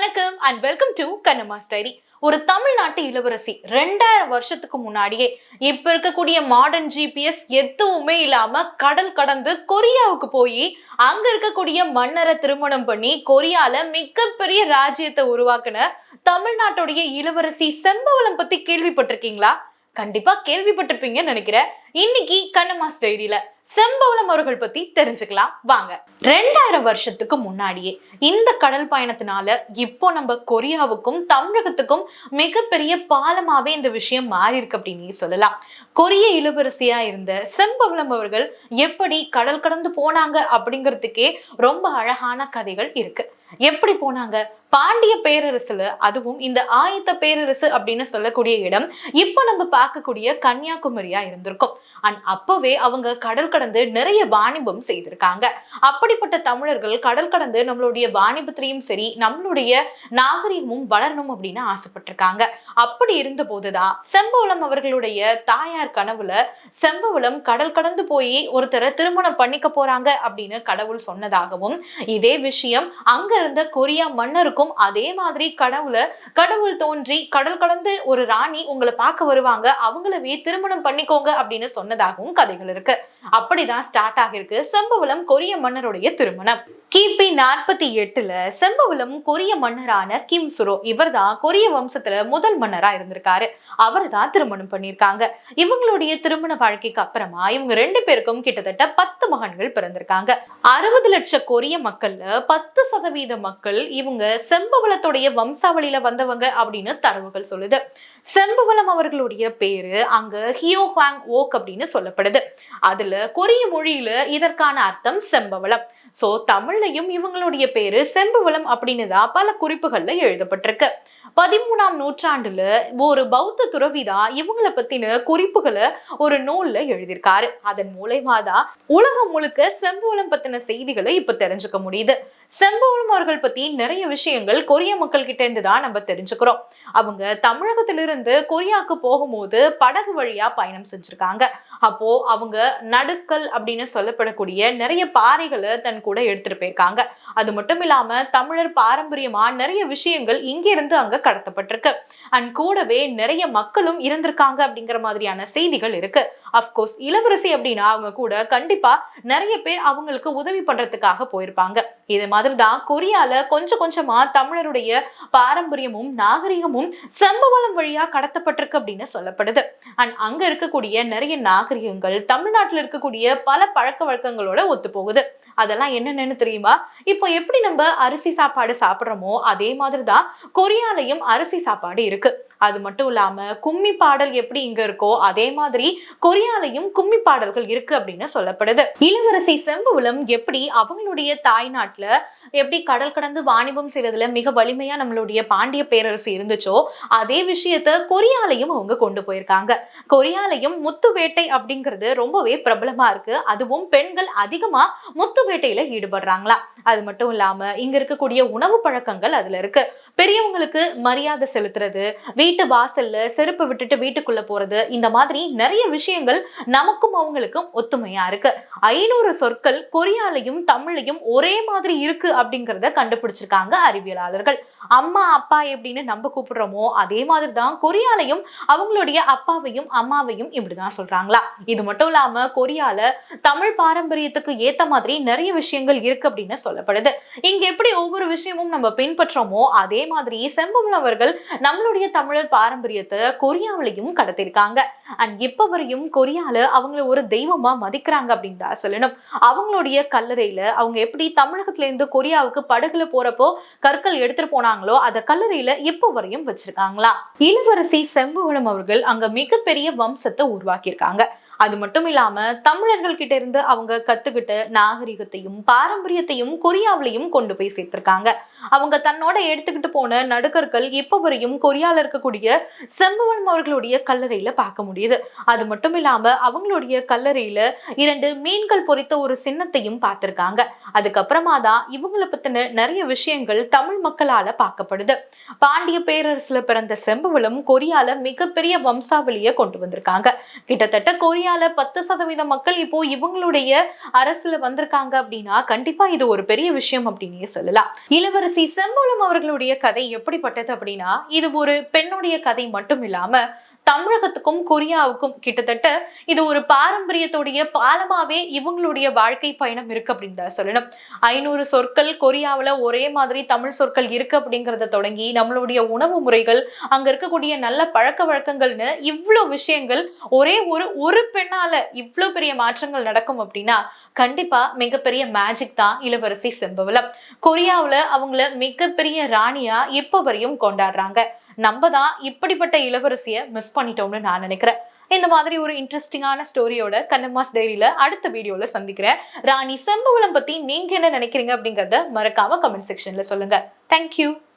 வணக்கம் and welcome to கண்ணம்மாஸ் diary. ஒரு தமிழ்நாட்டு இளவரசி 2000 வருஷத்துக்கு முன்னாடியே இப்ப இருக்கக்கூடிய மாடர்ன் ஜிபிஎஸ் எதுவுமே இல்லாம கடல் கடந்து கொரியாவுக்கு போய் அங்க இருக்கக்கூடிய மன்னரை திருமணம் பண்ணி கொரியால மிகப்பெரிய ராஜ்யத்தை உருவாக்குன தமிழ்நாட்டுடைய இளவரசி செம்பவளம் பத்தி கேள்விப்பட்டிருக்கீங்களா? கண்டிப்பா கேள்விப்பட்டிருப்பீங்கன்னு நினைக்கிறேன். இன்னைக்கு கண்ணம்மாஸ் டைரியில செம்பவளம் அவர்கள் பத்தி தெரிஞ்சுக்கலாம் வாங்க. 2000 வருஷத்துக்கு முன்னாடியே இந்த கடல் பயணத்தினால இப்போ நம்ம கொரியாவுக்கும் தமிழகத்துக்கும் மிகப்பெரிய பாலமாவே இந்த விஷயம் மாறி இருக்கு அப்படின்னு சொல்லலாம். கொரிய இளவரசியா இருந்த செம்பவளம் அவர்கள் எப்படி கடல் கடந்து போனாங்க அப்படிங்கிறதுக்கே ரொம்ப அழகான கதைகள் இருக்கு. எப்படி போனாங்க? பாண்டிய பேரரசுல, அதுவும் இந்த ஆயத்த பேரரசு அப்படின்னு சொல்லக்கூடிய இடம் இப்ப நம்ம பார்க்கக்கூடிய கன்னியாகுமரியா இருந்திருக்கும். அண்ட் அப்பவே அவங்க கடல் கடந்து நிறைய வாணிபம் செய்திருக்காங்க. அப்படிப்பட்ட தமிழர்கள் கடல் கடந்து நம்மளுடைய வாணிபத்திலையும் சரி நம்மளுடைய நாகரிகமும் வளரணும் அப்படின்னு ஆசைப்பட்டிருக்காங்க. அப்படி இருந்த போதுதான் செம்பவளம் அவர்களுடைய தாயார் கனவுல செம்பவளம் கடல் கடந்து போய் ஒருத்தரை திருமணம் பண்ணிக்க போறாங்க அப்படின்னு கடவுள் சொன்னதாகவும், இதே விஷயம் அங்க இருந்த கொரியா மன்னருக்கும் அதே மாதிரி கடவுள் தோன்றி கடல் கடந்து ஒரு ராணி உங்களை பார்க்க வருவாங்க, அவங்களவே திருமணம் பண்ணிக்கோங்க அப்படின்னு சொன்னதாகவும் கதைகள் இருக்கு. அப்படிதான் ஸ்டார்ட் ஆகிருக்கு செம்பவளம் கொரிய மன்னருடைய திருமணம். கிபி 48ல செம்பவளம் கொரிய மன்னரான கிம் சுரோ, இவர் தான் கொரிய வம்சத்துல முதல் மன்னரா இருந்திருக்காரு. அவர் தான் திருமணம் பண்ணிருக்காங்க. இவங்களுடைய திருமண வாழ்க்கைக்கு அப்புறமா இவங்க 2 பேருக்கும் கிட்டத்தட்ட 10 மகன்கள் பிறந்திருக்காங்க. 60 லட்சம் கொரிய மக்கள்ல 10% மக்கள் இவங்க செம்பவளத்துடைய வம்சாவளியில வந்தவங்க அப்படின்னு தரவுகள் சொல்லுது. செம்பவளம் அவர்களுடைய பேரு அங்க ஹியோ ஹாங் ஓக் அப்படின்னு சொல்லப்படுது. அதுல கொரிய மொழியில இதற்கான அர்த்தம் செம்பவளம். சோ தமிழ்லையும் இவங்களுடைய பேரு செம்பவளம் அப்படின்னு தான் பல குறிப்புகள்ல எழுதப்பட்டிருக்கு. 13ஆம் நூற்றாண்டுல ஒரு பௌத்த துறவிதான் இவங்களை பத்தின குறிப்புகளை ஒரு நூல்ல எழுதியிருக்காரு. அதன் மூலமா தான் உலகம் முழுக்க செம்பவளம் பத்தின செய்திகளை இப்ப தெரிஞ்சுக்க முடியுது. செம்பவளம் அவர்கள் பத்தி நிறைய விஷயங்கள் கொரிய மக்கள் கிட்ட இருந்து தான் நம்ம தெரிஞ்சுக்கிறோம். அவங்க தமிழகத்திலிருந்து கொரியாவுக்கு போகும்போது படகு வழியா பயணம் செஞ்சிருக்காங்க. அப்போ அவங்க நடுக்கல் அப்படின்னு சொல்லப்படக்கூடிய நிறைய பாறைகளை தன் கூட எடுத்துட்டு போயிருக்காங்க. அது மட்டும் இல்லாம தமிழர் பாரம்பரியமா நிறைய விஷயங்கள் இங்க இருந்து அங்க கடத்தப்பட்டிருக்கு. அண்ட் கூடவே நிறைய மக்களும் இருந்திருக்காங்க அப்படிங்கிற மாதிரியான செய்திகள் இருக்கு. அப்கோர்ஸ் இளவரசி அப்படின்னா அவங்க கூட கண்டிப்பா நிறைய பேர் அவங்களுக்கு உதவி பண்றதுக்காக போயிருப்பாங்க. இது மாதிரிதான் கொரியால கொஞ்சம் கொஞ்சமா தமிழருடைய பாரம்பரியமும் நாகரிகமும் செம்பவளம் வழியா கடத்தப்பட்டிருக்கு அப்படின்னு சொல்லப்படுது. அண்ட் அங்க இருக்கக்கூடிய நிறைய நாகரிகங்கள் தமிழ்நாட்டுல இருக்கக்கூடிய பல பழக்க வழக்கங்களோட ஒத்து போகுது. அதெல்லாம் என்னென்னு தெரியுமா? இப்போ எப்படி நம்ம அரிசி சாப்பாடு சாப்பிடுறோமோ அதே மாதிரிதான் கொரியாலையும் அரிசி சாப்பாடு இருக்கு. அது மட்டும் இல்லாம கும்மி பாடல் எப்படி இங்க இருக்கோ அதே மாதிரி கொரியாலையும் கும்மி பாடல்கள் இருக்கு அப்படின்னு சொல்லப்படுது. இளவரசி செம்பவளம் எப்படி அவங்களுடைய தாய்நாட்டுல எப்படி கடல் கடந்து வாணிபம் செய்யறதுல மிக வலிமையா நம்மளுடைய பாண்டிய பேரரசு இருந்துச்சோ அதே விஷயத்த கொரியாலையும் அவங்க கொண்டு போயிருக்காங்க. கொரியாலையும் முத்து வேட்டை அப்படிங்கிறது ரொம்பவே பிரபலமா இருக்கு. அதுவும் பெண்கள் அதிகமா முத்து வேட்டையில ஈடுபடுறாங்களா. அது மட்டும் இல்லாம இங்க இருக்கக்கூடிய உணவு பழக்கங்கள் அதுல இருக்கு. பெரியவங்களுக்கு மரியாதை செலுத்துறது, வீட்டு வாசல்ல செருப்பு விட்டுட்டு வீட்டுக்குள்ள போறது, இந்த மாதிரி நிறைய விஷயங்கள் நமக்கும் அவங்களுக்கும் ஒத்துமையா இருக்கு. 500 சொற்கள் கொரியாலையும் தமிழையும் ஒரே மாதிரி இருக்கு அப்படிங்கிறத கண்டுபிடிச்சிருக்காங்க அறிவியலாளர்கள். அம்மா அப்பா எப்படின்னு நம்ம கூப்பிடுறோமோ அதே மாதிரிதான் கொரியாலையும் அவங்களுடைய அப்பாவையும் அம்மாவையும் இப்படிதான் சொல்றாங்களா. இது மட்டும் இல்லாம கொரியால தமிழ் பாரம்பரியத்துக்கு ஏத்த மாதிரி நிறைய விஷயங்கள் இருக்கு அப்படின்னு சொல்லப்படுது. இங்க எப்படி ஒவ்வொரு விஷயமும் நம்ம பின்பற்றோமோ அதே மாதிரி செம்பவளம் அவர்கள் நம்மளுடைய தமிழர் பாரம்பரியத்தை கொரியாவிலையும் கடத்திருக்காங்க. அண்ட் இப்ப வரையும் கொரியால அவங்கள ஒரு தெய்வமா மதிக்கிறாங்க அப்படின்னு தான் சொல்லணும். அவங்களுடைய கல்லறையில அவங்க எப்படி தமிழகத்துல இருந்து கொரியாவுக்கு படகுல போறப்போ கற்கள் எடுத்துட்டு போனாங்களோ அத கல்லறையில இப்ப வரையும் வச்சிருக்காங்களா. இளவரசி செம்பவளம் அவர்கள் அங்க மிகப்பெரிய வம்சத்தை உருவாக்கியிருக்காங்க. அது மட்டும் இல்லாம தமிழர்கள் கிட்ட இருந்து அவங்க கத்துக்கிட்ட நாகரிகத்தையும் பாரம்பரியத்தையும் கொரியாவிலையும் கொண்டு போய் சேர்த்திருக்காங்க. அவங்க தன்னோட எடுத்துக்கிட்டு போன நடுக்கற்கள் இப்ப வரையும் கொரியால இருக்கக்கூடிய செம்பவளம் அவர்களுடைய கல்லறையில பார்க்க முடியுது. அது மட்டும் இல்லாம அவங்களுடைய கல்லறையில 2 மீன்கள் பொறித்த ஒரு சின்னத்தையும் பார்த்திருக்காங்க. அதுக்கப்புறமா தான் இவங்களை பத்தின நிறைய விஷயங்கள் தமிழ் மக்களால பார்க்கப்படுது. பாண்டிய பேரரசுல பிறந்த செம்பவளம் கொரியால மிகப்பெரிய வம்சாவளியை கொண்டு வந்திருக்காங்க. கிட்டத்தட்ட கொரியா கொரியால 10% மக்கள் இப்போ இவங்களுடைய அரசுல வந்திருக்காங்க அப்படின்னா கண்டிப்பா இது ஒரு பெரிய விஷயம் அப்படின்னே சொல்லலாம். இளவரசி செம்பவளம் அவர்களுடைய கதை எப்படிப்பட்டது அப்படின்னா, இது ஒரு பெண்ணுடைய கதை மட்டும் இல்லாம தமிழகத்துக்கும் கொரியாவுக்கும் கிட்டத்தட்ட இது ஒரு பாரம்பரியத்துடைய பாலமாவே இவங்களுடைய வாழ்க்கை பயணம் இருக்கு அப்படின்னு தான் சொல்லணும். 500 சொற்கள் கொரியாவுல ஒரே மாதிரி தமிழ் சொற்கள் இருக்கு அப்படிங்கறத தொடங்கி நம்மளுடைய உணவு முறைகள், அங்க இருக்கக்கூடிய நல்ல பழக்க வழக்கங்கள்னு இவ்வளவு விஷயங்கள் ஒரே ஒரு பெண்ணால இவ்வளவு பெரிய மாற்றங்கள் நடக்கும் அப்படின்னா கண்டிப்பா மிகப்பெரிய மேஜிக் தான் இளவரசி செம்பவளம். கொரியாவுல அவங்கள மிகப்பெரிய ராணியா இப்ப வரையும் கொண்டாடுறாங்க. நம்ம தான் இப்படிப்பட்ட இளவரசிய மிஸ் பண்ணிட்டோம்னு நான் நினைக்கிறேன். இந்த மாதிரி ஒரு இன்ட்ரெஸ்டிங்கான ஸ்டோரியோட கண்ணம்மாஸ் டைரியில அடுத்த வீடியோல சந்திக்கிறேன். ராணி செம்பவளம் பத்தி நீங்க என்ன நினைக்கிறீங்க அப்படிங்கறத மறக்காம கமெண்ட் செக்ஷன்ல சொல்லுங்க. தேங்க்யூ.